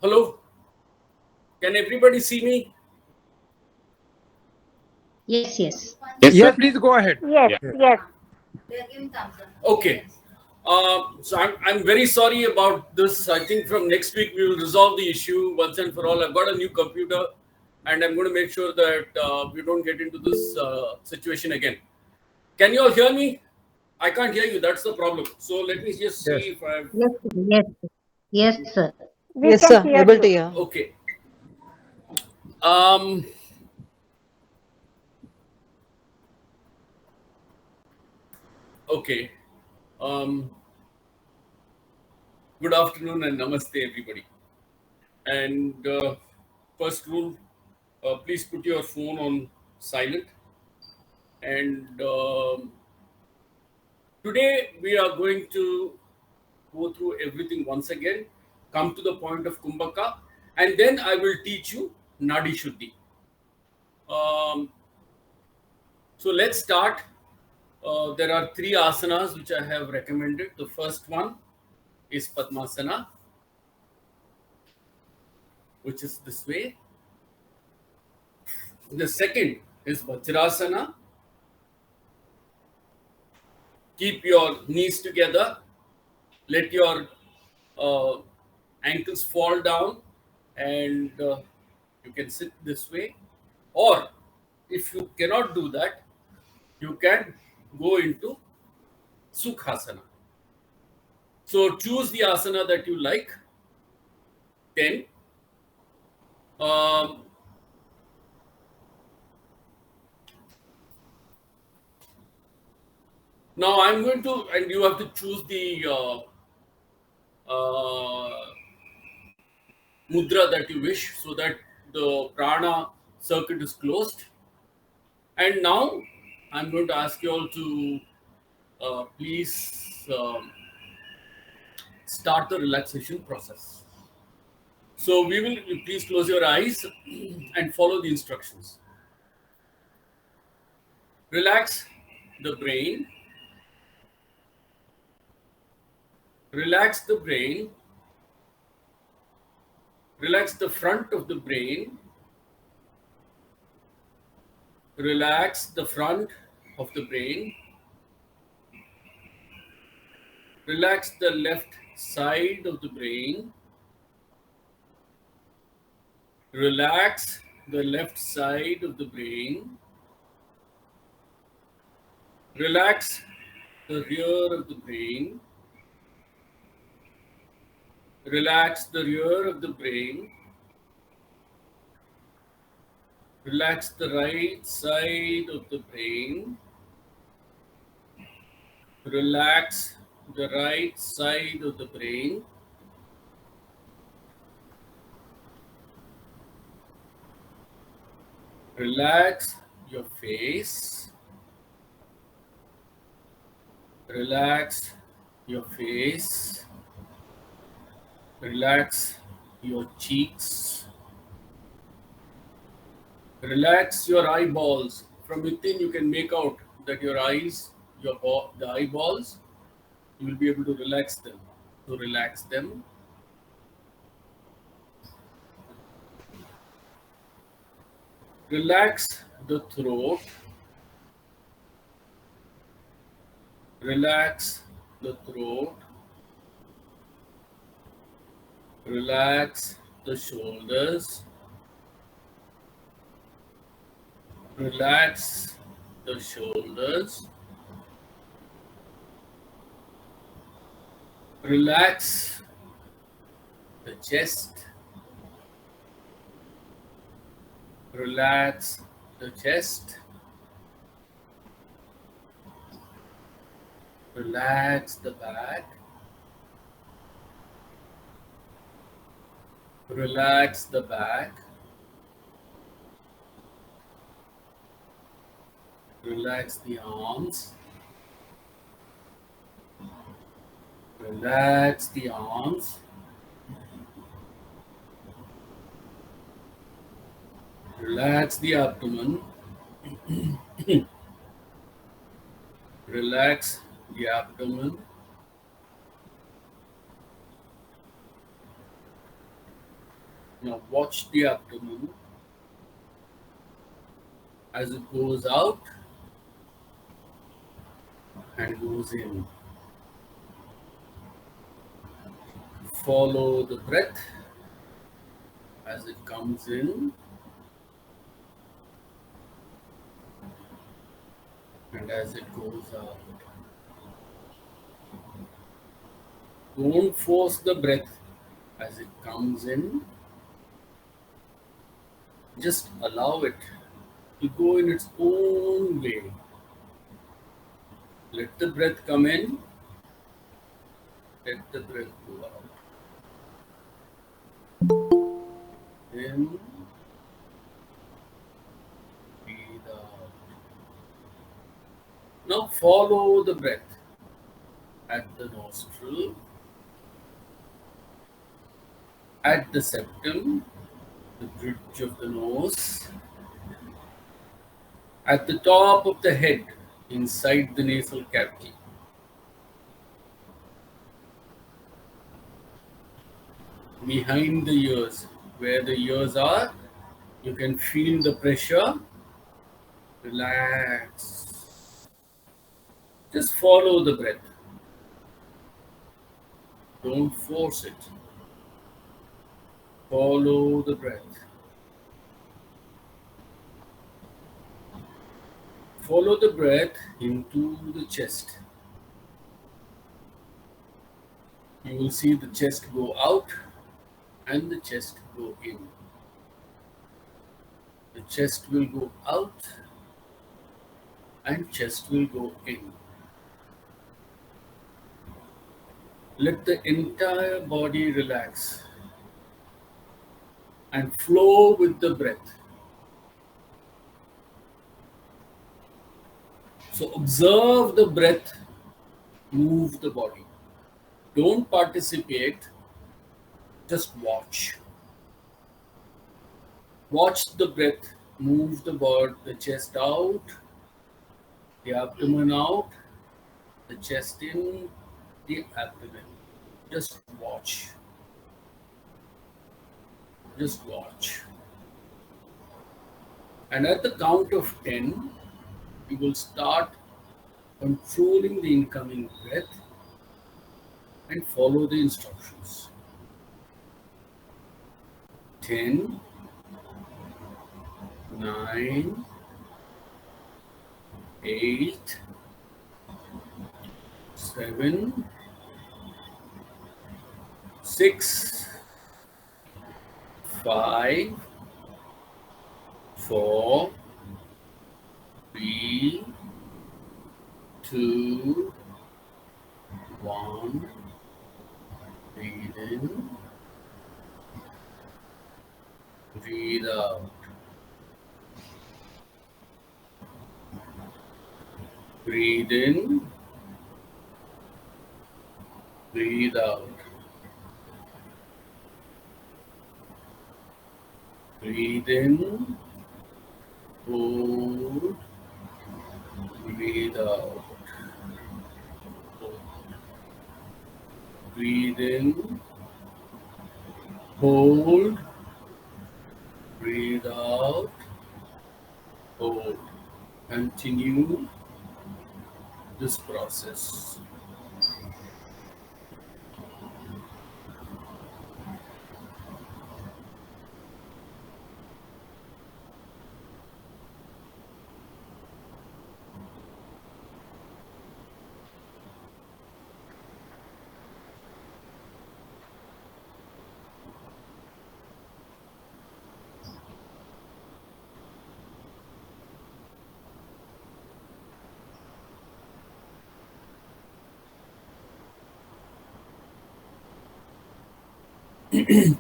Hello, can everybody see me? Yes, yes. Yes, Yeah, sir. please go ahead. Yes, Yeah. yes. Okay. So I'm very sorry about this. I think from next week we will resolve the issue once and for all. I've got a new computer, and I'm going to make sure that we don't get into this situation again. Can you all hear me? I can't hear you. That's the problem. So let me just Yes. see if I've. Yes, yes, yes, sir. We Yes, can sir. hear Able to you. hear. Okay. Um. Okay. Um. Good afternoon and namaste, everybody. And first rule, please put your phone on silent. And today we are going to go through everything once again, come to the point of Kumbhaka, and then I will teach you Nadi Shuddhi. Um, so let's start. There are three asanas which I have recommended. The first one is Padmasana, which is this way. The second is Vajrasana. Keep your knees together. Let your uh, ankles fall down, and you can sit this way. Or if you cannot do that, you can go into Sukhasana. So choose the asana that you like. Then um, now I'm going to, and you have to choose the uh, mudra that you wish, so that the prana circuit is closed. And now I'm going to ask you all to please start the relaxation process. So we will, please close your eyes and follow the instructions. Relax the brain, relax the brain, relax the front of the brain, relax the front of the brain, relax the left side of the brain, relax the left side of the brain, relax the rear of the brain, relax the rear of the brain, relax the right side of the brain, relax the right side of the brain, relax your face, relax your face, relax your cheeks, relax your eyeballs. From within, you can make out that your eyes, the eyeballs, you will be able to relax them. So relax them. Relax the throat. Relax the throat. Relax the shoulders. Relax the shoulders. Relax the chest. Relax the chest. Relax the back. Relax the back. Relax the arms. Relax the arms. Relax the abdomen. Relax the abdomen. Now watch the abdomen as it goes out and goes in. Follow the breath as it comes in and as it goes out. Don't force the breath as it comes in. Just allow it to go in its own way. Let the breath come in, let the breath go out. In, breathe out. Now follow the breath at the nostril, at the septum, the bridge of the nose, at the top of the head, inside the nasal cavity. Behind the ears, where the ears are, you can feel the pressure. Relax. Just follow the breath. Don't force it. Follow the breath. Follow the breath into the chest. You will see the chest go out and the chest go in. The chest will go out and chest will go in. Let the entire body relax and flow with the breath. So observe the breath move the body. Don't participate, just watch. Watch the breath move the body, the chest out, the abdomen out, the chest in, the abdomen. Just watch. Just watch. And at the count of 10, you will start controlling the incoming breath and follow the instructions. 10, 9, 8, 7, 6, 5, 4, 3, 2, 1. Breathe in, breathe out. Breathe in, breathe out. Breathe in, hold, breathe out. Breathe in, hold, breathe out, hold. Continue this process.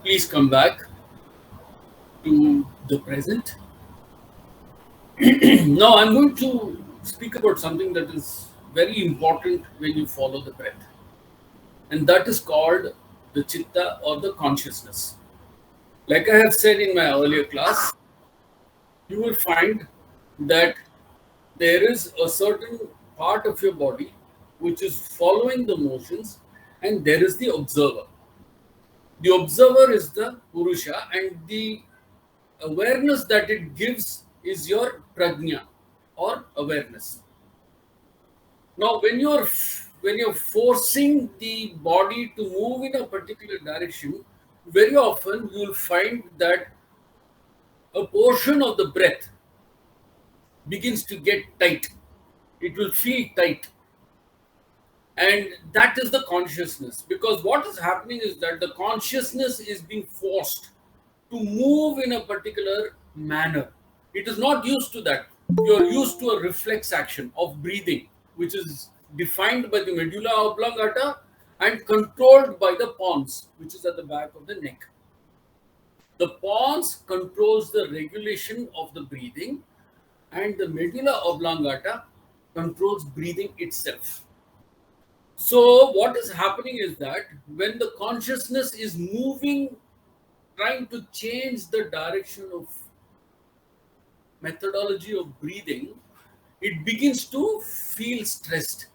Please come back to the present. Now I'm going to speak about something that is very important when you follow the breath, and that is called the chitta or the consciousness. Like I have said in my earlier class, you will find that there is a certain part of your body which is following the motions, and there is the observer. The observer is the Purusha, and the awareness that it gives is your prajna or awareness. Now, when you're forcing the body to move in a particular direction, very often you will find that a portion of the breath begins to get tight. It will feel tight, and that is the consciousness. Because what is happening is that the consciousness is being forced to move in a particular manner. It is not used to that. You're used to a reflex action of breathing, which is defined by the medulla oblongata and controlled by the pons, which is at the back of the neck. The pons controls the regulation of the breathing, and the medulla oblongata controls breathing itself. So, what is happening is that when the consciousness is moving, trying to change the direction of methodology of breathing, it begins to feel stressed.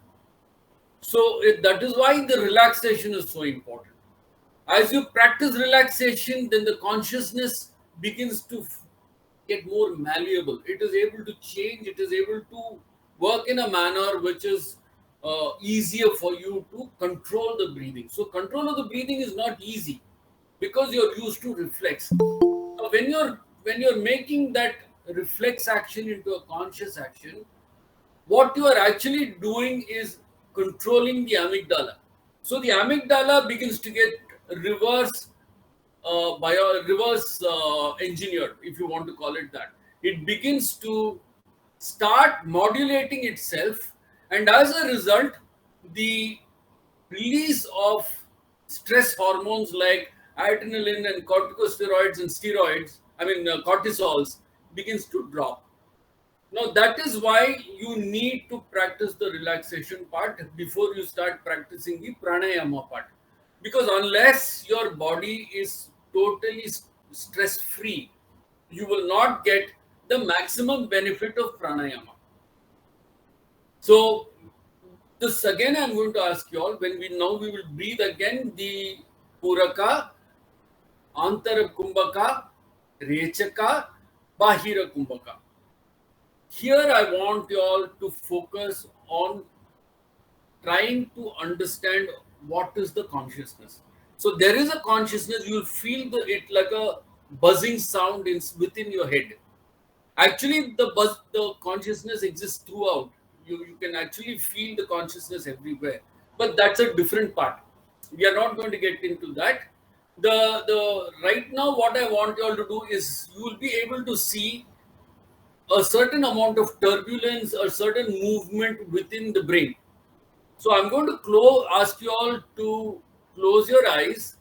So, that is why the relaxation is so important. As you practice relaxation, then the consciousness begins to get more malleable. It is able to change, it is able to work in a manner which is easier for you to control the breathing. So, control of the breathing is not easy because you're used to reflex. Now, when you're making that reflex action into a conscious action, what you are actually doing is controlling the amygdala. So the amygdala begins to get reverse reverse engineered, if you want to call it that. It begins to start modulating itself, and as a result, the release of stress hormones like adrenaline and corticosteroids and steroids, cortisols, begins to drop. Now, that is why you need to practice the relaxation part before you start practicing the pranayama part. Because unless your body is totally stress free, you will not get the maximum benefit of pranayama. So, this again, I'm going to ask you all when we will breathe again the Puraka, Antara Kumbhaka, Rechaka, Bahira Kumbhaka. Here, I want you all to focus on trying to understand what is the consciousness. So there is a consciousness. You'll feel it like a buzzing sound within your head. Actually, the consciousness exists throughout. You can actually feel the consciousness everywhere. But that's a different part. We are not going to get into that. The right now, what I want you all to do is you will be able to see a certain amount of turbulence, a certain movement within the brain. So I'm going to ask you all to close your eyes,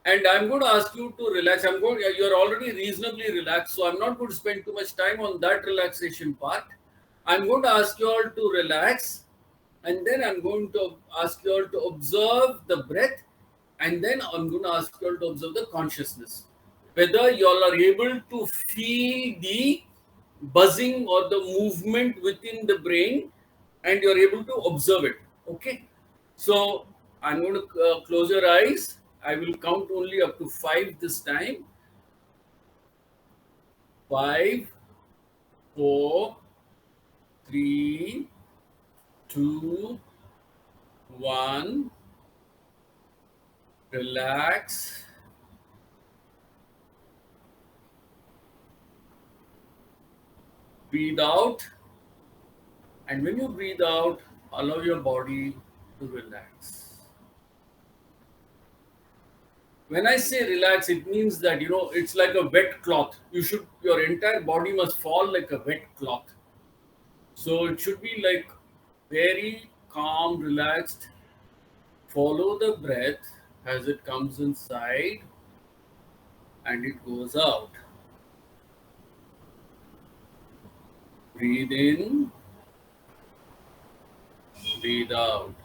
and I'm going to ask you to relax. You're already reasonably relaxed, so I'm not going to spend too much time on that relaxation part. I'm going to ask you all to relax, and then I'm going to ask you all to observe the breath, and then I'm going to ask you all to observe the consciousness. Whether you all are able to feel the buzzing or the movement within the brain, and you're able to observe it. Okay. So I'm going to close your eyes. I will count only up to five this time. Five, four, three, two, one. Relax. Breathe out. And when you breathe out, allow your body to relax. When I say relax, it means that it's like a wet cloth. Your entire body must fall like a wet cloth. So it should be like very calm, relaxed. Follow the breath as it comes inside and it goes out. Breathe in, breathe out.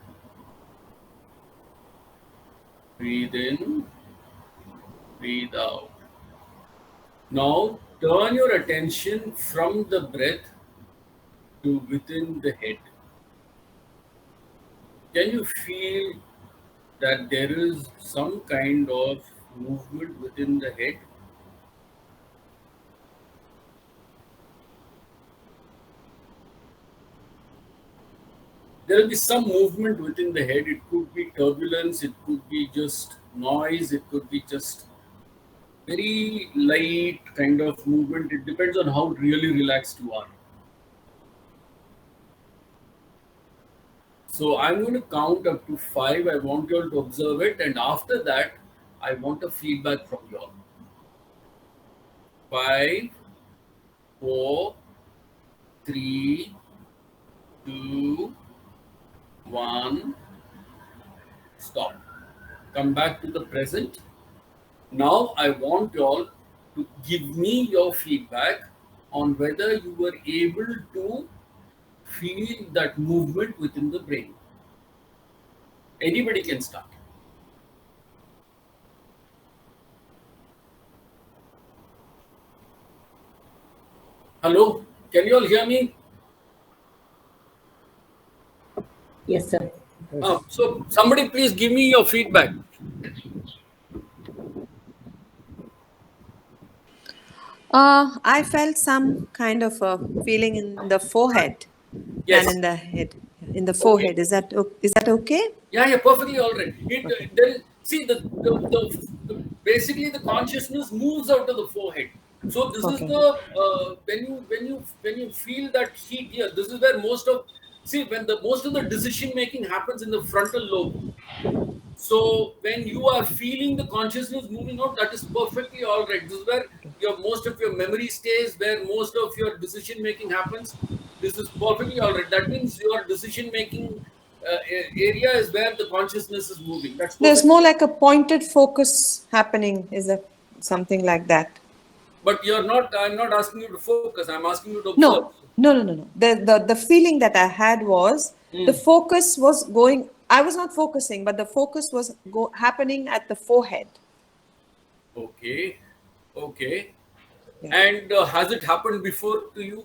Breathe in, breathe out. Now turn your attention from the breath to within the head. Can you feel that there is some kind of movement within the head. There will be some movement within the head. It could be turbulence, it could be just noise, it could be just very light kind of movement. It depends on how really relaxed you are. So I'm going to count up to five. I want you all to observe it, and after that, I want a feedback from you all. Five, four, three, two, one. Stop. Come back to the present. Now I want you all to give me your feedback on whether you were able to feel that movement within the brain. Anybody can start. Hello, can you all hear me? Yes, sir. So somebody please give me your feedback. I felt some kind of a feeling in the forehead than Yes. in the head. In the Okay. forehead, is that okay? Yeah, yeah, perfectly all right. Okay. There is, see the basically the consciousness moves out of the forehead. So this is Okay. the when you feel that heat here. This is where most of see when the most of the decision making happens in the frontal lobe. So when you are feeling the consciousness moving out, that is perfectly all right. This is where your most of your memory stays, where most of your decision making happens. This is perfectly all right. That means your decision making area is where the consciousness is moving. That's There's perfectly. more like a pointed focus happening. Is that something like that? But you're not. I'm not asking you to focus. I'm asking you to observe. No, no, no, no, no. The feeling that I had was the Hmm. focus was going. I was not focusing, but the focus was happening at the forehead. Okay. Okay. Yeah. And has it happened before to you?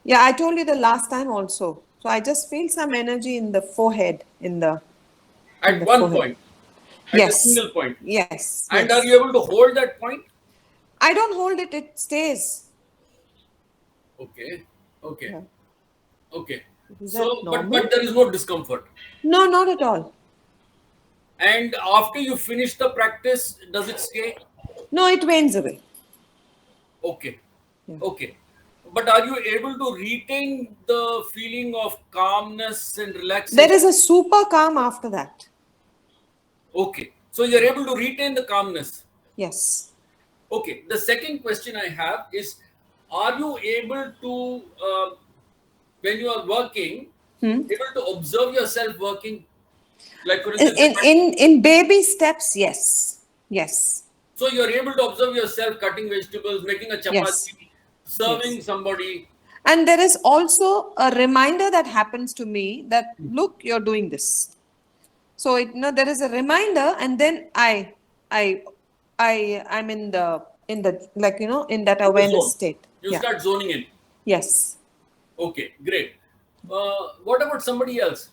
Yeah, I told you the last time also. So I just feel some energy in the forehead, in At the one forehead. point, at a Yes, single point. yes, And are yes. you able to hold that point? I don't hold it, it stays. Okay. Okay. Yeah. Okay. Is So, that but normal? there is no discomfort. No, not at all. And after you finish the practice, does it stay? No, it wanes away. Okay. Yeah. Okay. But are you able to retain the feeling of calmness and There is relaxation? a super calm after that. Okay. So you're able to retain the calmness. Yes. Okay. The second question I have is, are you able to, when you are working, Hmm? able to observe yourself working? Like for In, instance, in, in in baby steps, yes. Yes. so you're able to observe yourself cutting vegetables, making a Yes. chapati, Yes. serving somebody. And there is also a reminder that happens to me that look, you're doing this. So it no, there is a reminder, and then I I'm in the like in that In the awareness zone. state. You Yeah. start zoning in. Yes. Okay, great. What about somebody else?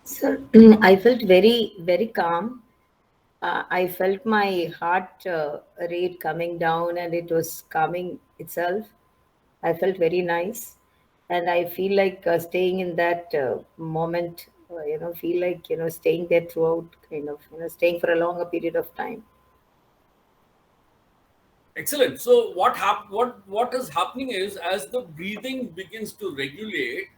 So I felt very, very calm. I felt my heart rate coming down and it was calming itself. I felt very nice. And I feel like staying in that moment, feel like, staying there throughout, kind of, staying for a longer period of time. Excellent. So what is happening is as the breathing begins to regulate,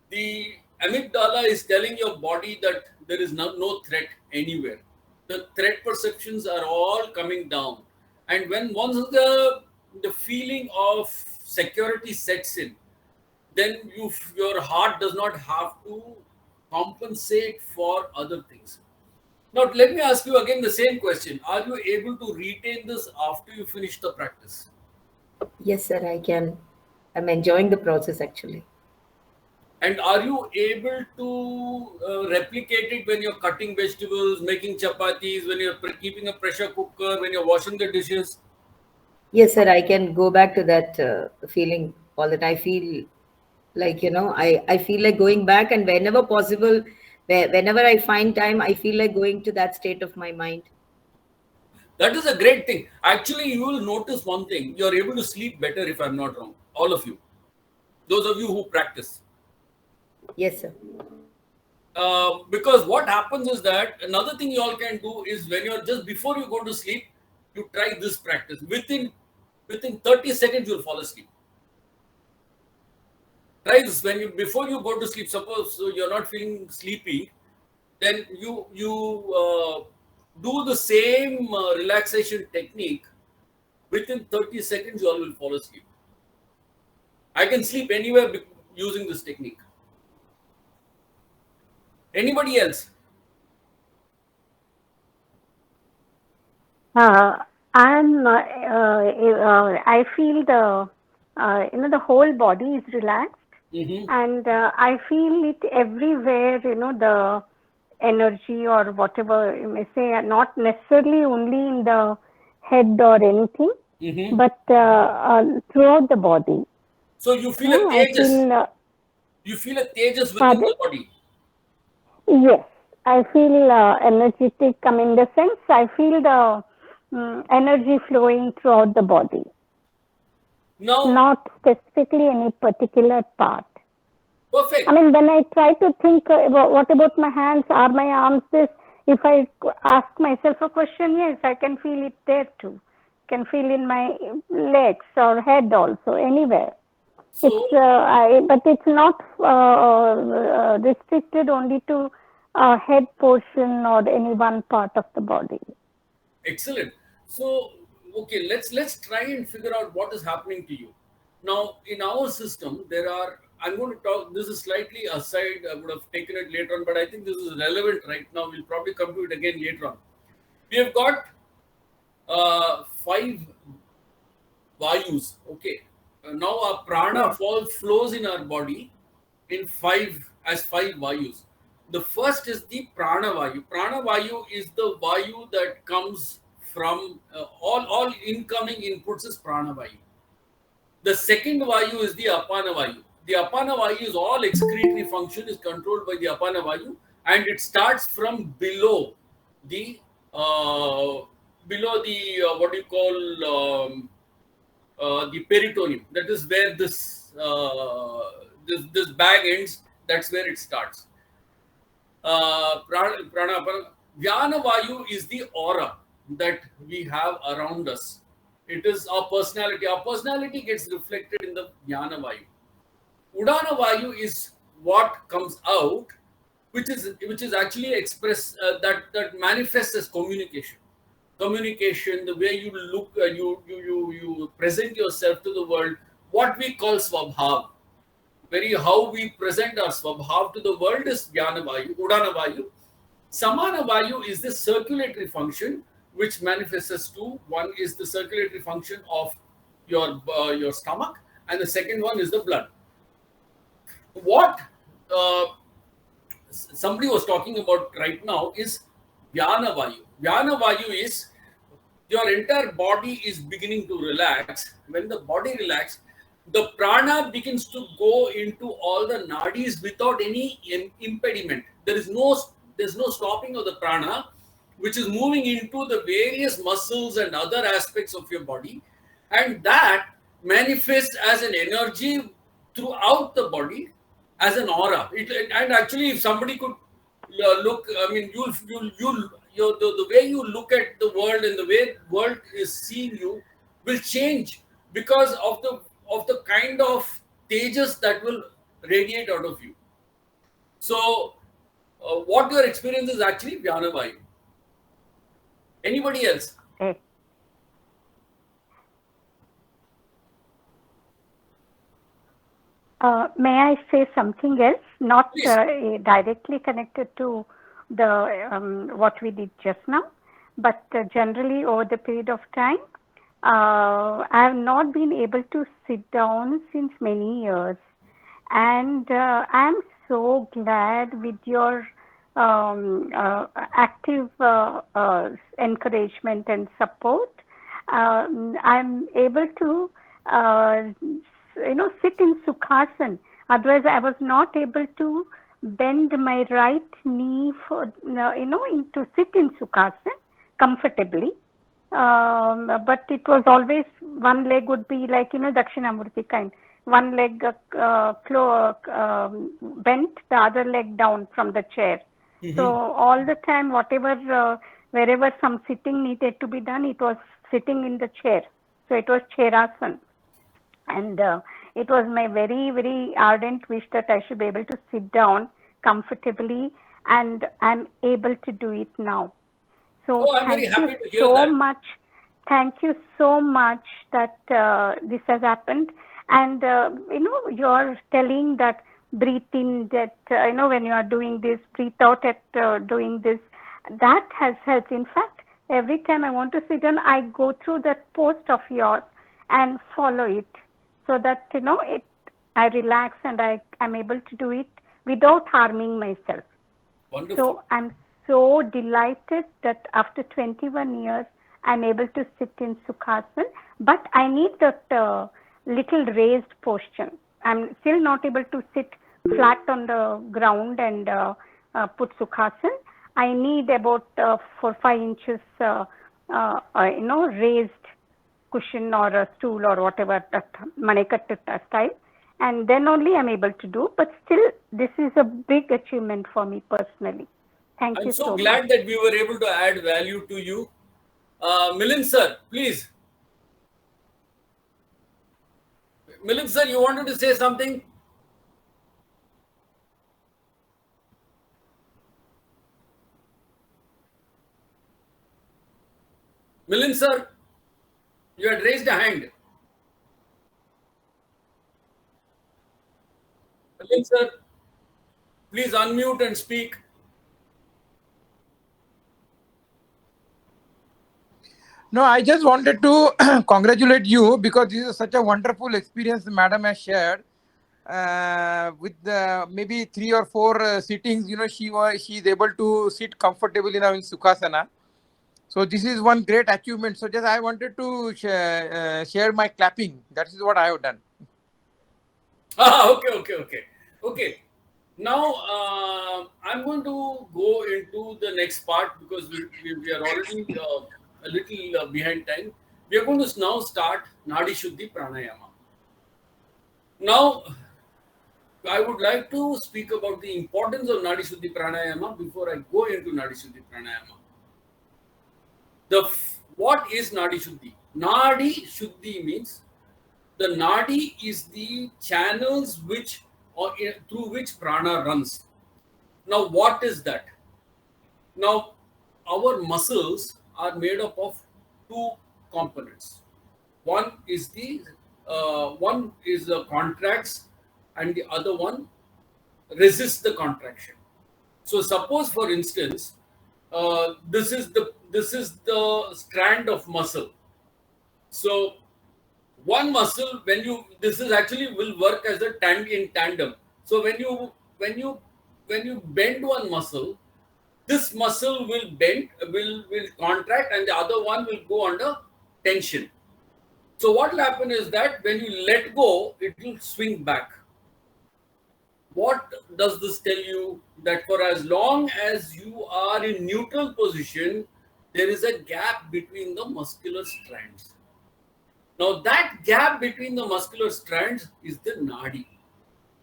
the amygdala is telling your body that there is no threat anywhere. The threat perceptions are all coming down. And when once the feeling of security sets in, then your heart does not have to compensate for other things. Now let me ask you again the same question. Are you able to retain this after you finish the practice? Yes, sir, I can. I'm enjoying the process actually. And are you able to replicate it when you're cutting vegetables, making chapatis, when you're keeping a pressure cooker, when you're washing the dishes? Yes, sir, I can go back to that feeling all that I feel like, I feel like going back and whenever possible, Whenever I find time, I feel like going to that state of my mind. That is a great thing. Actually, you will notice one thing. You are able to sleep better if I'm not wrong. All of you. Those of you who practice. Yes, sir. Because what happens is that another thing you all can do is when you're just before you go to sleep, you try this practice. Within 30 seconds, you'll fall asleep. Try this when you before you go to sleep. Suppose you're not feeling sleepy, then you do the same relaxation technique. Within 30 seconds, you all will fall asleep. I can sleep anywhere using this technique. Anybody else? Uh, I feel the whole body is relaxed, Mm-hmm. and I feel it everywhere. The energy or whatever you may say, not necessarily only in the head or anything, Mm-hmm. but throughout the body. So you feel a No, I tejas. feel. You feel a tejas within Pardon? the body. Yes, I feel energetic. I mean, in the sense, I feel the energy flowing throughout the body, Now, not specifically any particular part. I perfect. mean, when I try to think about what about my hands, are my arms this? If I ask myself a question, yes, I can feel it there too. Can feel in my legs or head also, anywhere. It's So but it's not restricted only to head portion or any one part of the body. excellent. So okay, let's try and figure out what is happening to you. Now, in our system, there are. I'm going to talk. This is slightly aside. I would have taken it later on, but I think this is relevant right now. We'll probably come to it again later on. We have got five vayus. Okay. Now our prana Yes. flows in our body in five vayus. The first is the prana vayu. Prana vayu is the vayu that comes from all incoming inputs is prana vayu. The second vayu is the apana vayu. The apana vayu is all excretory function is controlled by the apana vayu, and it starts from the uh, below the what do you call the peritoneum. That is where this bag ends. That's where it starts. Vyana Vayu is the aura that we have around us. It is our personality. Our personality gets reflected in the Vyana Vayu. Udana Vayu is what comes out, which is actually express that manifests as communication. Communication, the way you look, you present yourself to the world, what we call swabhav. Very how we present our swabhav to the world is Jnana Vayu, Udana Vayu. Samana Vayu is the circulatory function which manifests as two. One is the circulatory function of your stomach, and the second one is the blood. What uh, somebody was talking about right now is Jnana Vayu. Jnana Vayu is your entire body is beginning to relax. When the body relaxes, the prana begins to go into all the nadis without any impediment. There's no stopping of the prana, which is moving into the various muscles and other aspects of your body, and that manifests as an energy throughout the body as an aura. And actually, if somebody could look, I mean, the way you look at the world and the way world is seeing you will change because of the kind of tejas that will radiate out of you. So, what your experience is actually Vyana Vayu. Anybody else? Eh, may I say something else, not Please. directly connected to the what we did just now, but generally over the period of time, I have not been able to sit down since many years, and I'm so glad with your active encouragement and support. I'm able to sit in Sukhasana. Otherwise, I was not able to bend my right knee for, to sit in Sukhasana comfortably. But it was always one leg would be like, Dakshinamurti kind. One leg bent, the other leg down from the chair. So all the time, wherever some sitting needed to be done, it was sitting in the chair. So it was chairasana. And it was my very, very ardent wish that I should be able to sit down comfortably, and I'm able to do it now. So Oh, I'm very thank you happy to hear so that. much. Thank you so much that this has happened. And you're telling that breathe in, that when you are doing this, breathe out at doing this. That has helped. In fact, every time I want to sit down, I go through that post of yours and follow it, so that I relax and I am able to do it without harming myself. Wonderful. So I'm so delighted that after 21 years, I'm able to sit in Sukhasana, but I need that little raised posture. I'm still not able to sit flat on the ground and put Sukhasana. I need about 4-5 inches, raised cushion or a stool or whatever, Manekatta style. And then only I'm able to do. But still, this is a big achievement for me personally. Thank I'm you so so glad much. that we were able to add value to you. Milind sir, please. Milind sir, you wanted to say something? Milind sir, you had raised a hand. Milind sir, please unmute and speak. No, I just wanted to congratulate you because this is such a wonderful experience Madam has shared. With maybe 3 or 4 sittings, she is able to sit comfortably now in Sukhasana. So this is one great achievement. So just I wanted to share my clapping. That is what I have done. Okay. Now, I'm going to go into the next part because we are already a little behind time. We are going to now start Nadi Shuddhi Pranayama. Now, I would like to speak about the importance of Nadi Shuddhi Pranayama before I go into Nadi Shuddhi Pranayama. What is Nadi Shuddhi? Nadi Shuddhi means the Nadi is the channels through which prana runs. Now, what is that? Now, our muscles are made up of two components. One is the contracts, and the other one resists the contraction. So, suppose, for instance, this is the strand of muscle. So, one muscle, this is actually will work as a in tandem. So when you when you bend one muscle, this muscle will contract, and the other one will go under tension. So what will happen is that when you let go, it will swing back. What does this tell you? That for as long as you are in neutral position, there is a gap between the muscular strands. Now, that gap between the muscular strands is the nadi.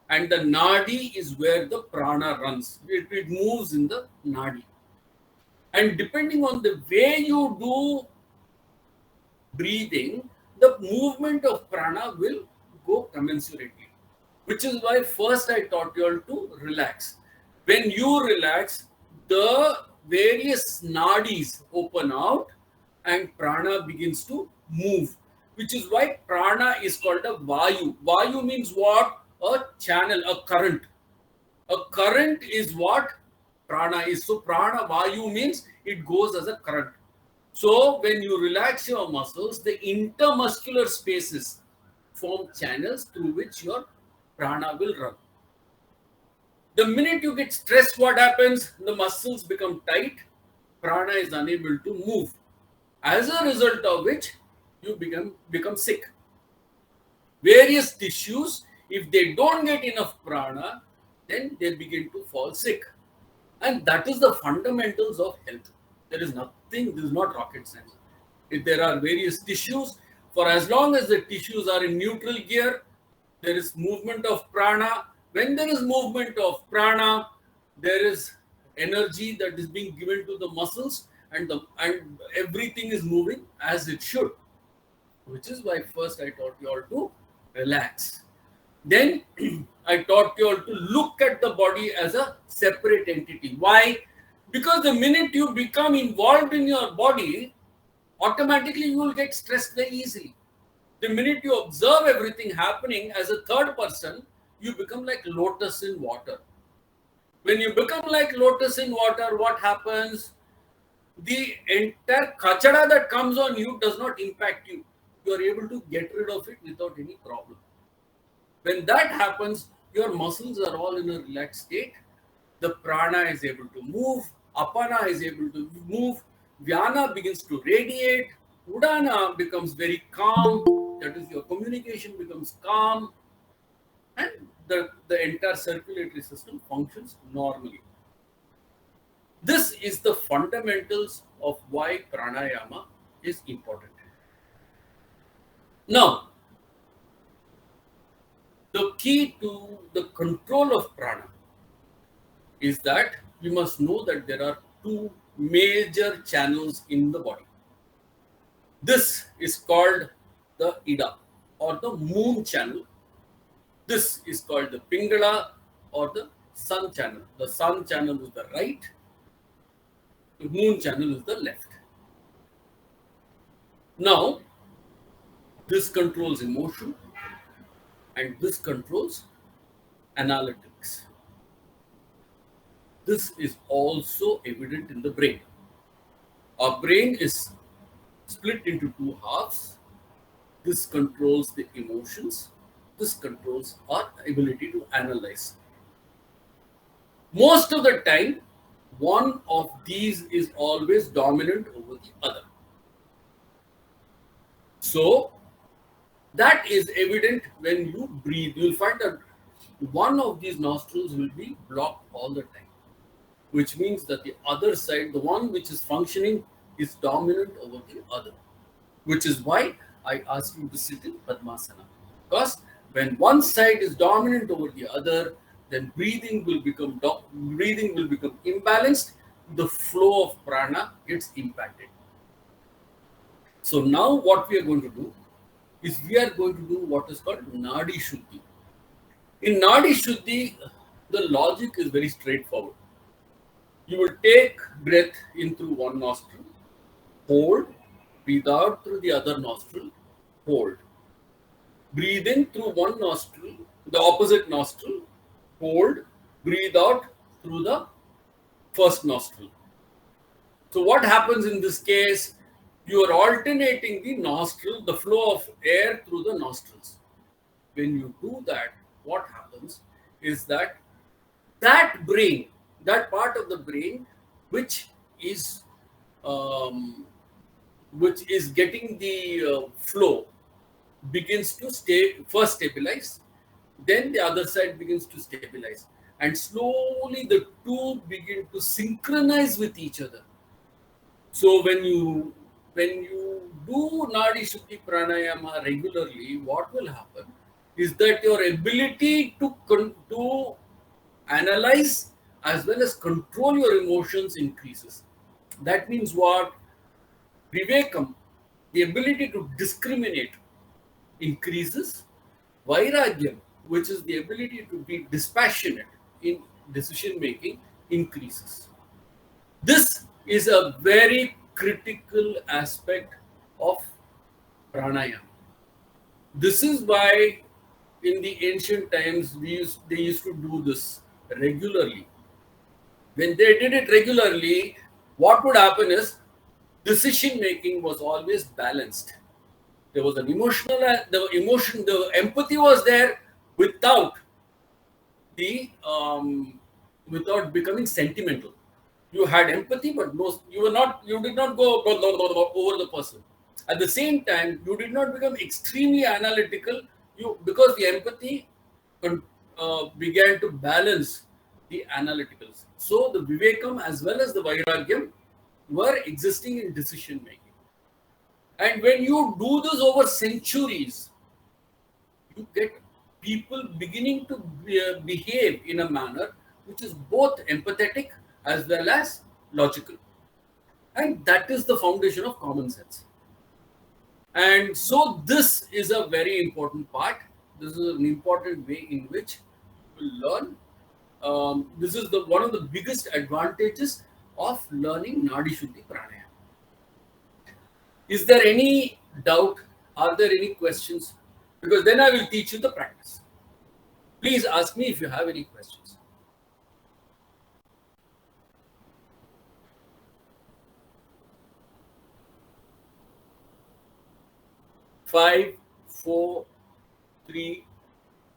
And the nadi is where the prana runs. It moves in the nadi. And depending on the way you do breathing, the movement of prana will go commensurately. Which is why first I taught you all to relax. When you relax, the various nadis open out and prana begins to move. Which is why prana is called a vayu. Vayu means what? A channel, a current. A current is what prana is. So prana vayu means it goes as a current. So when you relax your muscles, the intermuscular spaces form channels through which your prana will run. The minute you get stressed, what happens? The muscles become tight, prana is unable to move. As a result of which, you become sick. Various tissues, if they don't get enough prana, then they begin to fall sick. And that is the fundamentals of health. There is nothing, this is not rocket science. If there are various tissues, for as long as the tissues are in neutral gear, there is movement of prana. When there is movement of prana, there is energy that is being given to the muscles, and everything is moving as it should. Which is why first I taught you all to relax. Then I taught you all to look at the body as a separate entity. Why? Because the minute you become involved in your body, automatically you will get stressed very easily. The minute you observe everything happening as a third person, you become like lotus in water. When you become like lotus in water, what happens? The entire kachada that comes on you does not impact you. You are able to get rid of it without any problem. When that happens, your muscles are all in a relaxed state. The prana is able to move, apana is able to move, vyana begins to radiate, udana becomes very calm, that is, your communication becomes calm, and the entire circulatory system functions normally. This is the fundamentals of why pranayama is important. Now, the key to the control of prana is that we must know that there are two major channels in the body. This is called the Ida or the moon channel. This is called the Pingala or the sun channel. The sun channel is the right, the moon channel is the left. Now, this controls emotion and this controls analytics. This is also evident in the brain. Our brain is split into two halves. This controls the emotions. This controls our ability to analyze. Most of the time, one of these is always dominant over the other. So, that is evident when you breathe. You'll find that one of these nostrils will be blocked all the time, which means that the other side, the one which is functioning, is dominant over the other. Which is why I asked you to sit in Padmasana. Because when one side is dominant over the other, then breathing will become imbalanced. The flow of prana gets impacted. So now what we are going to do is we are going to do what is called Nadi Shuddhi. In Nadi Shuddhi, the logic is very straightforward. You will take breath in through one nostril, hold, breathe out through the other nostril, hold. Breathe in through one nostril, the opposite nostril, hold, breathe out through the first nostril. So what happens in this case? You are alternating the nostril, the flow of air through the nostrils. When you do that, what happens is that brain, that part of the brain which is getting the flow, begins to first stabilize, then the other side begins to stabilize, and slowly the two begin to synchronize with each other. So when you do Nadi Shuddhi Pranayama regularly, what will happen is that your ability to analyze as well as control your emotions increases. That means what? Vivekam, the ability to discriminate, increases. Vairagyam, which is the ability to be dispassionate in decision making, increases. This is a very critical aspect of pranayama. This is why in the ancient times they used to do this regularly. When they did it regularly, what would happen is decision making was always balanced. There was an the empathy was there without the without becoming sentimental. You had empathy, but you did not go over the person. At the same time, you did not become extremely analytical. Because the empathy began to balance the analyticals. So the Vivekam as well as the Vairagyam were existing in decision making. And when you do this over centuries, you get people beginning to behave in a manner which is both empathetic as well as logical. And that is the foundation of common sense. And so this is a very important part. This is an important way in which you will learn. This is the one of the biggest advantages of learning Nadi Shuddhi Pranayama. Is there any doubt? Are there any questions? Because then I will teach you the practice. Please ask me if you have any questions. Five, four, three,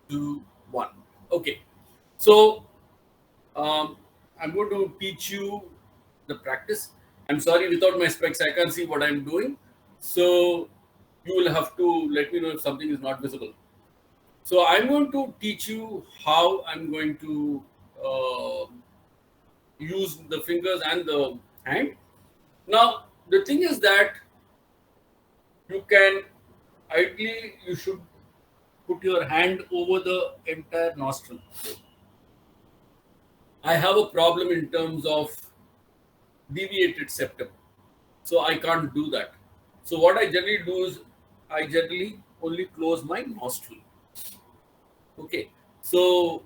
two, one. Okay. So I'm going to teach you the practice. I'm sorry, without my specs, I can't see what I'm doing. So you will have to let me know if something is not visible. So I'm going to teach you how I'm going to use the fingers and the hand. Now, the thing is that you can, ideally, you should put your hand over the entire nostril. I have a problem in terms of deviated septum. So I can't do that. So what I generally do is I generally only close my nostril. Okay. So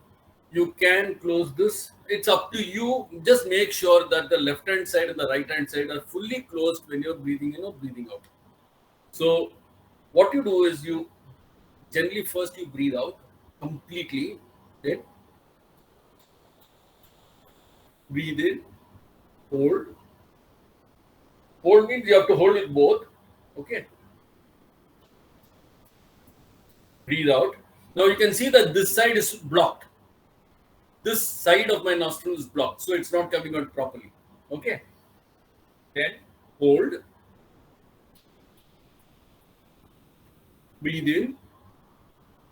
you can close this. It's up to you. Just make sure that the left hand side and the right hand side are fully closed when you're breathing in or breathing out. So what you do is you generally first you breathe out completely, then breathe in, hold. Hold means you have to hold it both. Okay. Breathe out. Now you can see that this side is blocked. This side of my nostril is blocked, so it's not coming out properly. Okay. Then hold. Breathe in.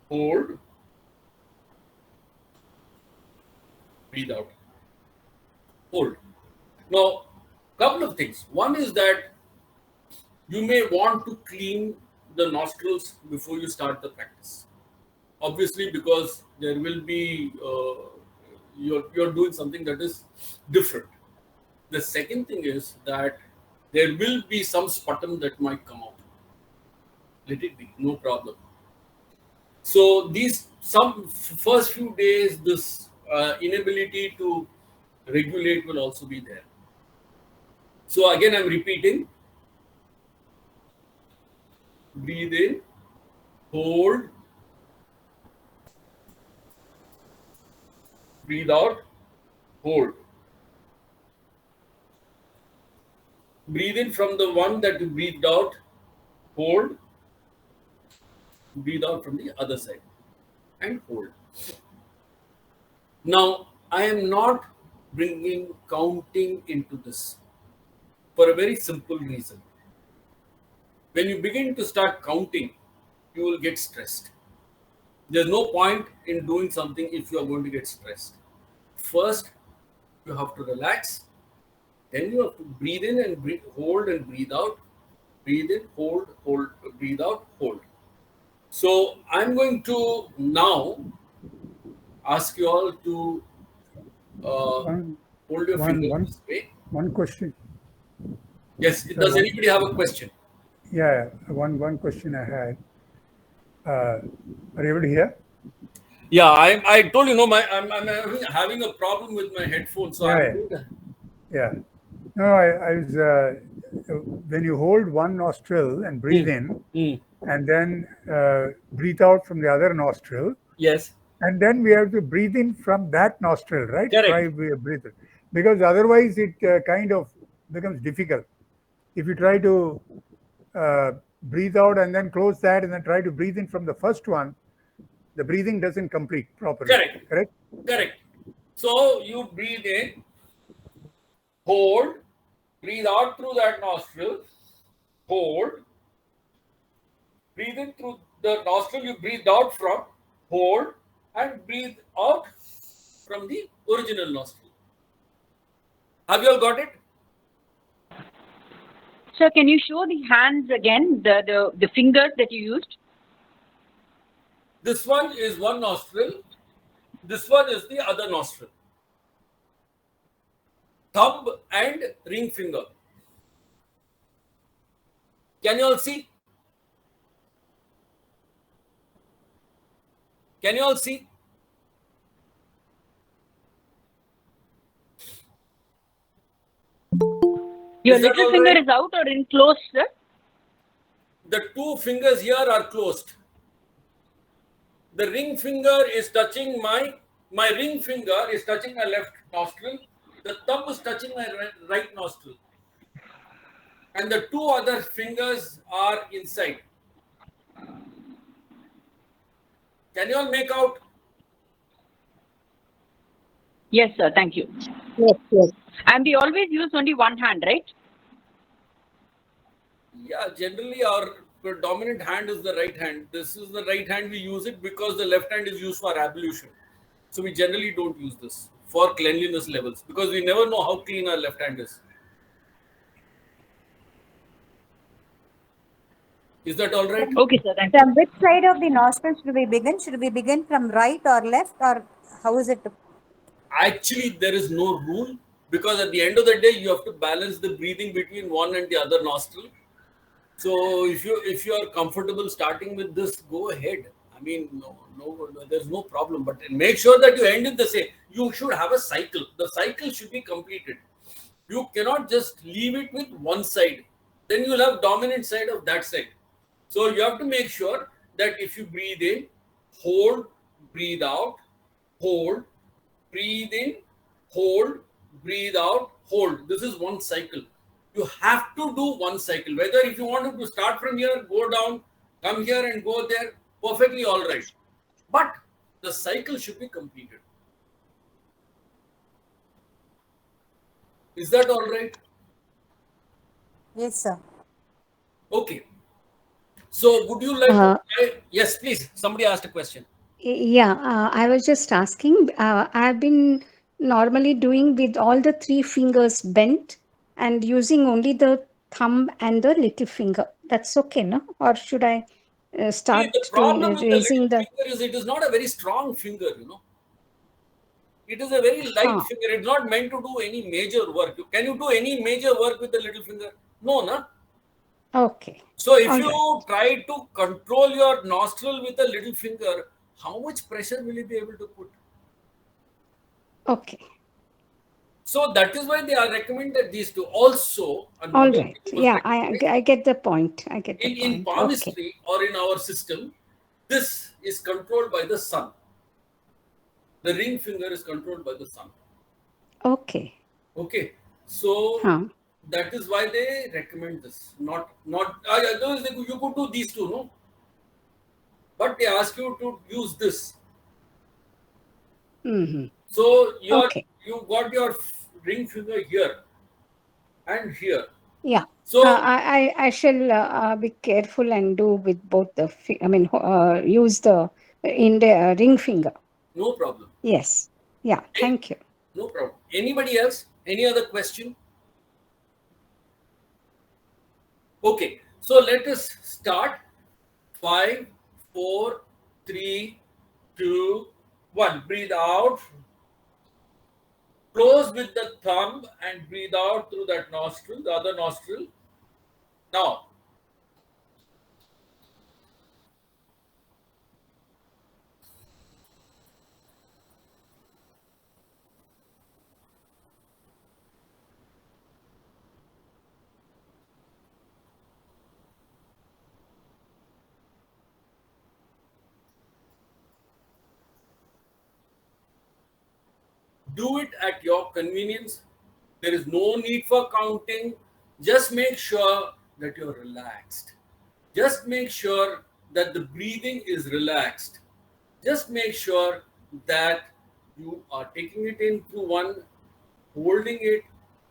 Hold. Breathe out. Hold. Now, couple of things. One is that you may want to clean the nostrils before you start the practice. Obviously, because there will be you're doing something that is different. The second thing is that there will be some sputum that might come out. Let it be, no problem. So these some first few days, this inability to regulate will also be there. So again, I'm repeating. Breathe in, hold, breathe out, hold. Breathe in from the one that you breathed out, hold, breathe out from the other side, and hold. Now, I am not bringing counting into this for a very simple reason. When you begin to start counting, you will get stressed. There's no point in doing something if you are going to get stressed. First, you have to relax. Then you have to breathe in and breathe, hold and breathe out. Breathe in, hold, hold, breathe out, hold. So I'm going to now ask you all to One, hold your one, fingers one, this way. one question. Yes. So Does anybody have a question? yeah, one question I had. Are you able to hear? Yeah, I told you, no, I'm having a problem with my headphones. So Yeah, yeah. No, I was when you hold one nostril and breathe in, and then breathe out from the other nostril, Yes. and then we have to breathe in from that nostril, right? Correct. Try breathe it, because otherwise it kind of becomes difficult. If you try to breathe out and then close that and then try to breathe in from the first one, the breathing doesn't complete properly. Correct. Correct? Correct. So you breathe in, hold, breathe out through that nostril, hold, breathe in through the nostril you breathed out from, hold, and breathe out from the original nostril. Have you all got it? Sir, can you show the hands again, the fingers that you used? This one is one nostril. This one is the other nostril. Thumb and ring finger. Can you all see? Can you all see? Your Is that little all finger right? is out or in close, sir? The two fingers here are closed. The ring finger is touching my ring finger is touching my left nostril. The thumb is touching my right nostril. And the two other fingers are inside. Can you all make out? Yes, sir. Thank you. Yes, yes. And we always use only one hand, right? Yeah, generally our predominant hand is the right hand. This is the right hand. We use it because the left hand is used for ablution. So we generally don't use this for cleanliness levels because we never know how clean our left hand is. Is that all right? Okay, sir. Thank you. From which side of the nostril should we begin? Should we begin from right or left, or how is it? Actually, there is no rule because at the end of the day, you have to balance the breathing between one and the other nostril. So if you are comfortable starting with this, go ahead. I mean, no, there's no problem. But make sure that you end in the same. You should have a cycle. The cycle should be completed. You cannot just leave it with one side. Then you'll have dominant side of that side. So you have to make sure that if you breathe in, hold, breathe out, hold, breathe in, hold, breathe out, hold. This is one cycle. You have to do one cycle. Whether if you want to start from here, go down, come here and go there, perfectly all right. But the cycle should be completed. Is that all right? Yes, sir. Okay. So would you like to try? Yes, please. Somebody asked a question. Yeah, I was just asking. I've been normally doing with all the three fingers bent and using only the thumb and the little finger. That's okay, no? Or should I See, start the problem doing with the raising little the? finger is it is not a very strong finger, It is a very light Huh. finger. It's not meant to do any major work. Can you do any major work with the little finger? No, na? Okay. So if All you right. try to control your nostril with a little finger, how much pressure will you be able to put? Okay. So that is why they are recommended these two. Also, All another thing right. you must Yeah, recognize, I get the point. I get the in point. Okay. palmistry or in our system, this is controlled by the sun. The ring finger is controlled by the sun. Okay. Okay, so Huh. that is why they recommend this. Otherwise you could do these two, no? But they ask you to use this. Mm-hmm. So Okay. you got your ring finger here and here. Yeah. So I shall be careful and do with both the. I mean, use the ring finger. no problem. Yes. Yeah. Eh, Thank you. No problem. Anybody else? Any other question? Okay, so let us start. 5, 4, 3, 2, 1. Breathe out. Close with the thumb and breathe out through that nostril, the other nostril. Now, do it at your convenience. There is no need for counting. Just make sure that you're relaxed. Just make sure that the breathing is relaxed. Just make sure that you are taking it in through one, holding it,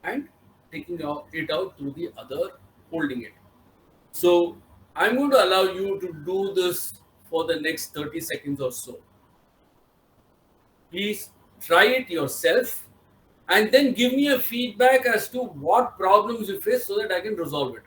and taking it out through the other, holding it. So I'm going to allow you to do this for the next 30 seconds or so. Please try it yourself, and then give me a feedback as to what problems you face so that I can resolve it.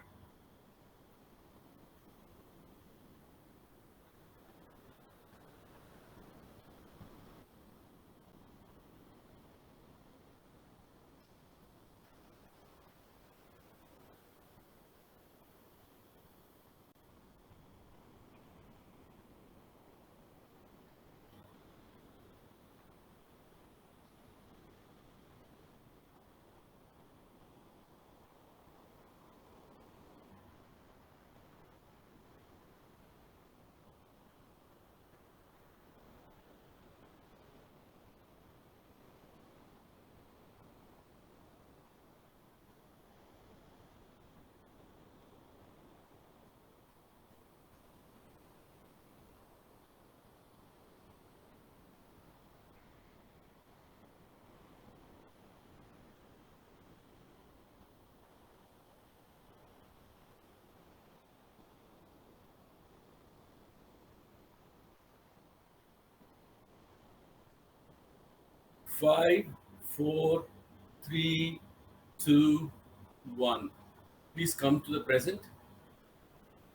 Five, four, three, two, one. Please come to the present.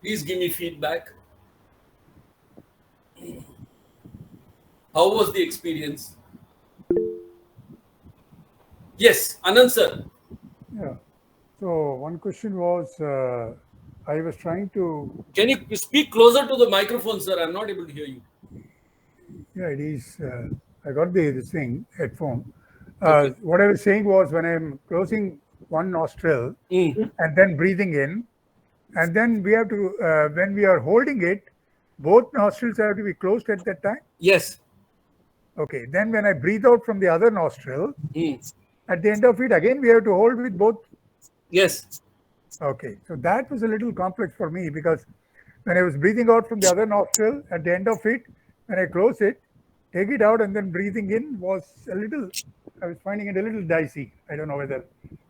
Please give me feedback. How was the experience? Yes, Anand sir. Yeah. So one question was, I was trying to. Can you speak closer to the microphone, sir? I'm not able to hear you. Yeah, it is. I got this thing headphone. Okay. What I was saying was, when I'm closing one nostril and then breathing in, and then we have to, when we are holding it, both nostrils have to be closed at that time. Yes. Okay. Then when I breathe out from the other nostril, at the end of it, again we have to hold with both. Yes. Okay. So that was a little complex for me, because when I was breathing out from the other nostril, at the end of it, when I close it, take it out, and then breathing in was a little, I was finding it a little dicey. I don't know whether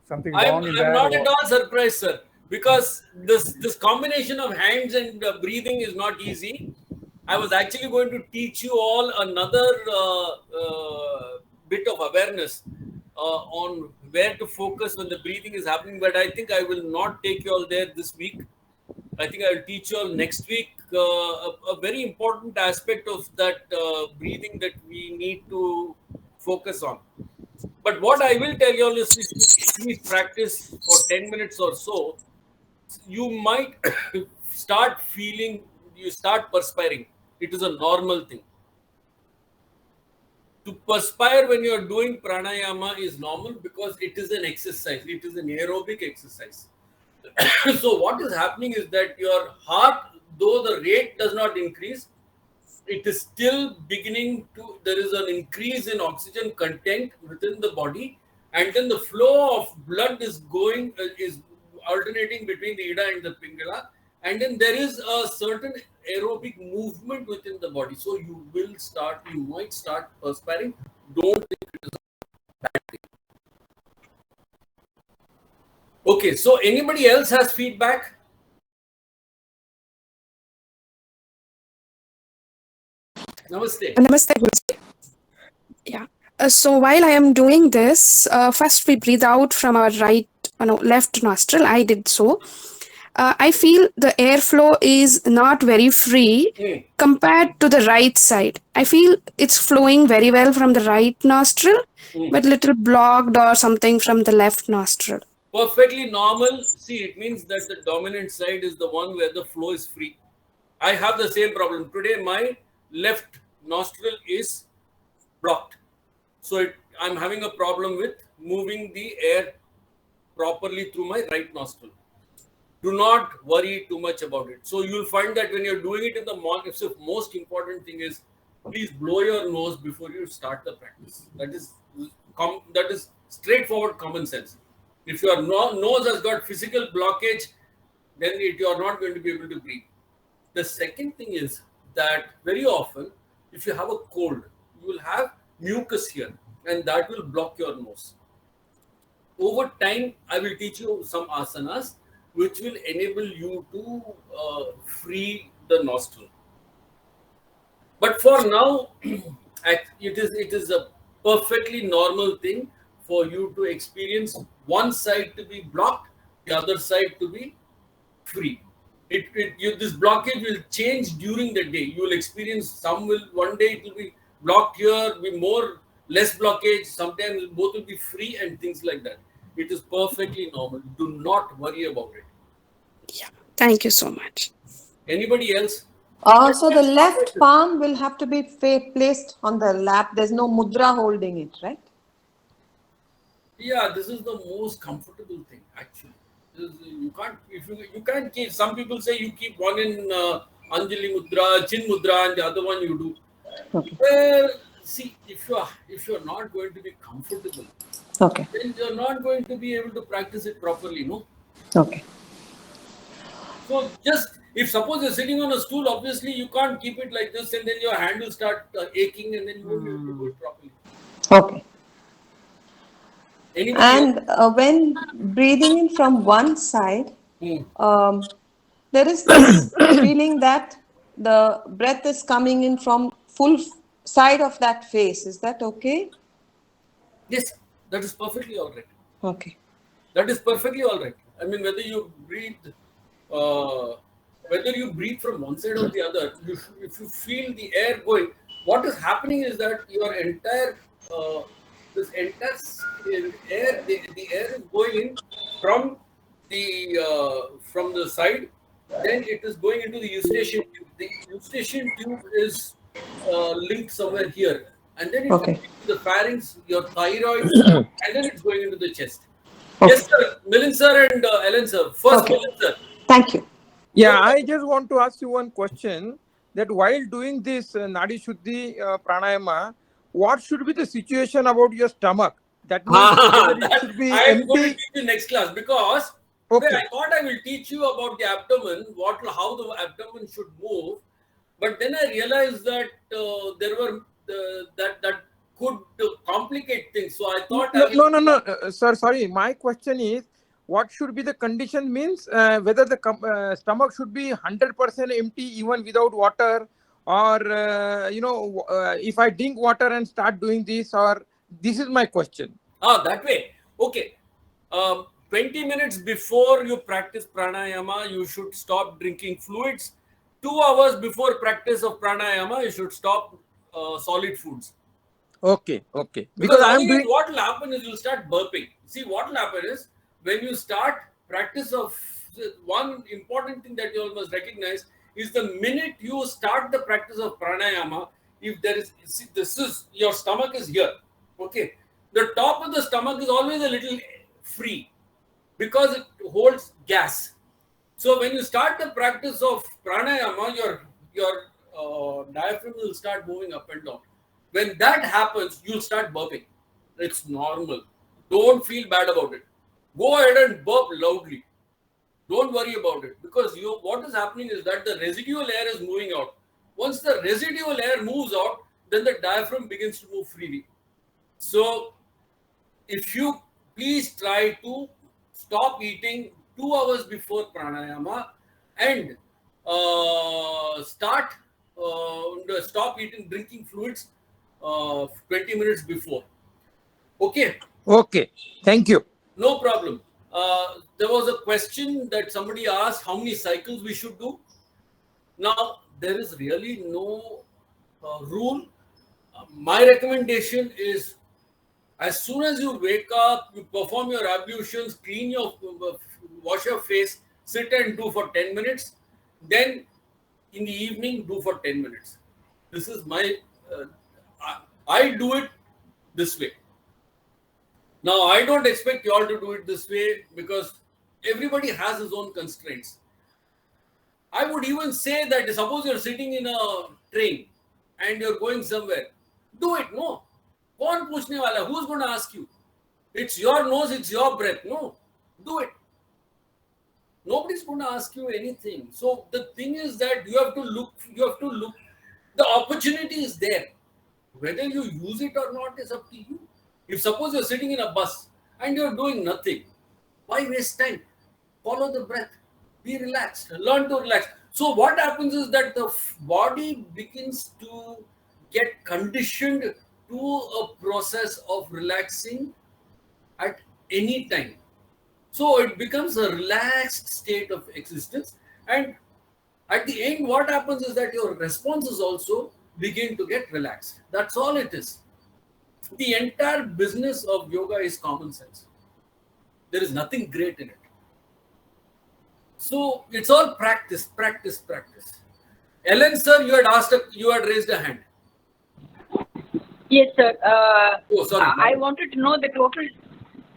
something I'm wrong in I'm that, not or. at all surprised, sir, because this combination of hands and breathing is not easy. I was actually going to teach you all another bit of awareness on where to focus when the breathing is happening, but I think I will not take you all there this week. I think I will teach you all next week a very important aspect of that breathing that we need to focus on. But what I will tell you all is, if you please practice for 10 minutes or so, you might start feeling, you start perspiring. It is a normal thing. To perspire when you are doing pranayama is normal because it is an exercise, it is an aerobic exercise. So, what is happening is that your heart, though the rate does not increase, it is still beginning to, there is an increase in oxygen content within the body, and then the flow of blood is going, is alternating between the ida and the pingala, and then there is a certain aerobic movement within the body. So you might start perspiring. Don't think it is a bad thing. Okay, so anybody else has feedback? Namaste. Namaste, Guruji. Yeah. So while I am doing this, first we breathe out from our right, no, left nostril. I did so. I feel the airflow is not very free compared to the right side. I feel it's flowing very well from the right nostril, but little blocked or something from the left nostril. Perfectly normal. See, it means that the dominant side is the one where the flow is free. I have the same problem. Today, my left nostril is blocked. So I'm having a problem with moving the air properly through my right nostril. Do not worry too much about it. So you'll find that when you're doing it in the morning, the most important thing is, please blow your nose before you start the practice. That is straightforward common sense. If your nose has got physical blockage, then you are not going to be able to breathe. The second thing is that very often, if you have a cold, you will have mucus here, and that will block your nose. Over time, I will teach you some asanas which will enable you to free the nostril. But for now, it is perfectly normal thing for you to experience one side to be blocked, the other side to be free. This blockage will change during the day. You will experience some will one day it will be blocked here, be more less blockage. Sometimes both will be free and things like that. It is perfectly normal. Do not worry about it. Yeah. Thank you so much. Anybody else? So the left palm will have to be placed on the lap. There's no mudra holding it, right? Yeah, this is the most comfortable thing actually. You can't if you can't keep. Some people say you keep one in Anjali Mudra, Chin Mudra, and the other one you do. Okay. Well, see, if you're not going to be comfortable, Okay. then you're not going to be able to practice it properly, no? Okay. So just if suppose you're sitting on a stool, obviously you can't keep it like this, and then your hand will start aching, and then you won't be able to do it properly. Okay. Anybody else? And when breathing in from one side, Hmm. there is this feeling that the breath is coming in from full side of that face. Is that okay? Yes, that is perfectly all right. Okay. That is perfectly all right. I mean, uh, whether you breathe from one side or the other, if you feel the air going, what is happening is that your entire this entire air, the air is going in from the side, then it is going into the eustachian tube. The eustachian tube is linked somewhere here, and then it Okay. goes into the pharynx, your thyroid, and then it's going into the chest. Okay. Yes, sir. Milind sir and Ellen sir. First, Okay. Milind sir. Thank you. No Yeah, I problem. just want to ask you one question, that while doing this Nadi Shuddhi pranayama, what should be the situation about your stomach? That means whether it That should be I am going to empty. teach you next class because today Okay. I thought I will teach you about the abdomen, how the abdomen should move, but then I realized that there were that could complicate things. So I thought I No, will. no, no, no, sir. Sorry, my question is, what should be the condition? Means whether the stomach should be 100% empty even without water, or if I drink water and start doing this, or this is my question. That way. Okay. 20 minutes before you practice pranayama, you should stop drinking fluids. 2 hours before practice of pranayama, you should stop solid foods. Okay, okay. Because Because I am otherwise, doing. what will happen is you'll start burping. See, what will happen is when you start practice of one important thing that you all must recognize is the minute you start the practice of pranayama, if there is, see, this is your stomach is here, okay, the top of the stomach is always a little free because it holds gas. So when you start the practice of pranayama, your diaphragm will start moving up and down. When that happens, you'll start burping. It's normal. Don't feel bad about it. Go ahead and burp loudly. Don't worry about it because what is happening is that the residual air is moving out. Once the residual air moves out, then the diaphragm begins to move freely. So if you please try to stop eating 2 hours before pranayama and stop eating drinking fluids 20 minutes before. Okay, Okay, thank you. no problem. There was a question that somebody asked how many cycles we should do. Now there is really no rule. My recommendation is, as soon as you wake up, you perform your ablutions, wash your face, sit and do for 10 minutes. Then in the evening, do for 10 minutes. This is uh, I do it this way. Now, I don't expect you all to do it this way because everybody has his own constraints. I would even say that suppose you're sitting in a train and you're going somewhere, do it. No. कौन पूछने वाला? Who's going to ask you? It's your nose, it's your breath. No, do it. Nobody's going to ask you anything. So the thing is that you have to look. The opportunity is there. Whether you use it or not is up to you. If suppose you're sitting in a bus and you're doing nothing, why waste time? Follow the breath. Be relaxed. Learn to relax. So what happens is that the body begins to get conditioned do a process of relaxing at any time. So it becomes a relaxed state of existence. And at the end, what happens is that your responses also begin to get relaxed. That's all it is. The entire business of yoga is common sense. There is nothing great in it. So it's all practice, practice, practice. Ellen, sir, you had raised a hand. Yes, sir. Oh, sorry. I wanted to know the total,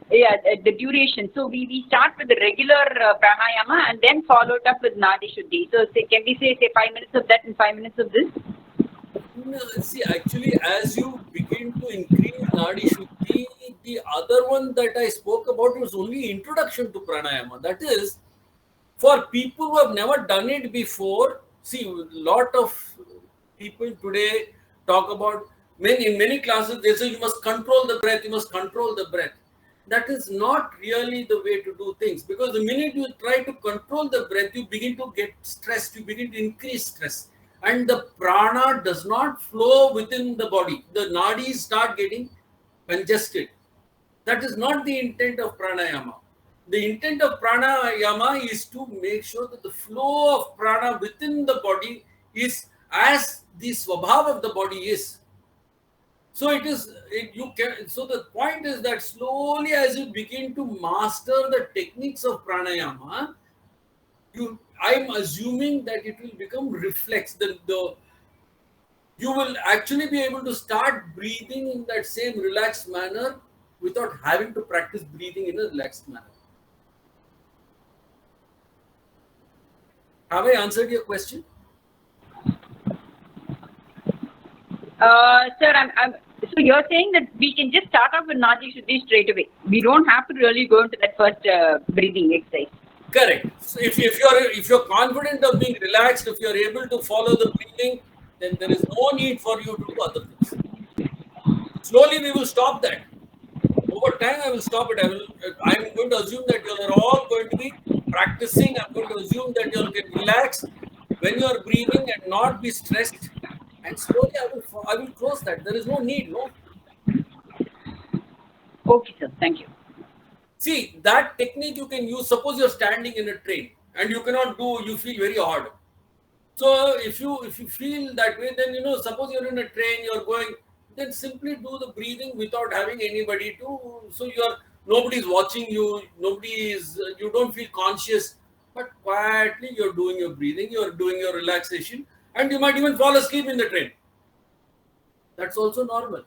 the duration. So we start with the regular pranayama and then followed up with Nadi Shuddhi. So can we say 5 minutes of that and 5 minutes of this? No, see, actually, as you begin to increase Nadi Shuddhi, the other one that I spoke about was only introduction to pranayama. That is, for people who have never done it before, see, a lot of people today talk about, in many classes, they say you must control the breath, you must control the breath. That is not really the way to do things, because the minute you try to control the breath, you begin to get stressed, you begin to increase stress. And the prana does not flow within the body. The nadis start getting congested. That is not the intent of pranayama. The intent of pranayama is to make sure that the flow of prana within the body is as the swabhava of the body is. So so the point is that slowly as you begin to master the techniques of pranayama, I'm assuming that it will become reflex. You will actually be able to start breathing in that same relaxed manner without having to practice breathing in a relaxed manner. Have I answered your question? Sir, so you're saying that we can just start off with Nadi Shuddhi straight away. We don't have to really go into that first breathing exercise. Correct. So if you're confident of being relaxed, if you're able to follow the breathing, then there is no need for you to do other things. Slowly we will stop that. Over time, I will stop it. I'm going to assume that you're all going to be practicing. I'm going to assume that you'll get relaxed when you're breathing and not be stressed. And slowly I will close that. There is no need, no. Okay, sir. Thank you. See, that technique you can use. Suppose you're standing in a train and you cannot do, you feel very hard. So if you feel that way, then suppose you're in a train, you're going, then simply do the breathing without having anybody to. So nobody's watching you, you don't feel conscious, but quietly you're doing your breathing, you're doing your relaxation, and you might even fall asleep in the train. That's also normal.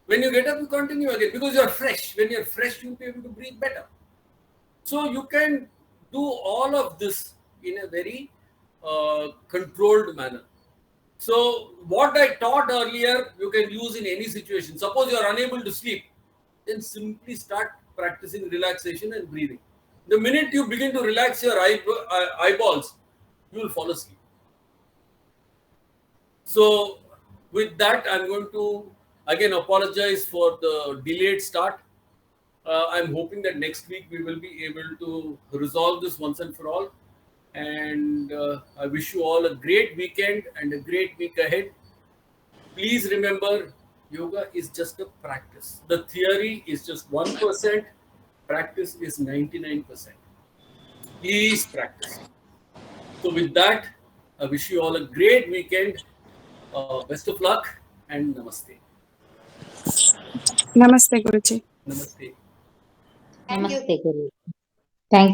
When you get up, you continue again because you're fresh. When you're fresh, you'll be able to breathe better. So you can do all of this in a very controlled manner. So what I taught earlier, you can use in any situation. Suppose you are unable to sleep, then simply start practicing relaxation and breathing. The minute you begin to relax your eyeballs, you will fall asleep. So with that, I'm going to again apologize for the delayed start. I'm hoping that next week we will be able to resolve this once and for all. And I wish you all a great weekend and a great week ahead. Please remember, yoga is just a practice. The theory is just 1%, practice is 99%. Please practice. So with that, I wish you all a great weekend. Best of luck and namaste. Namaste, Guruji. Namaste. Thank you. Namaste, Guru. Thank you.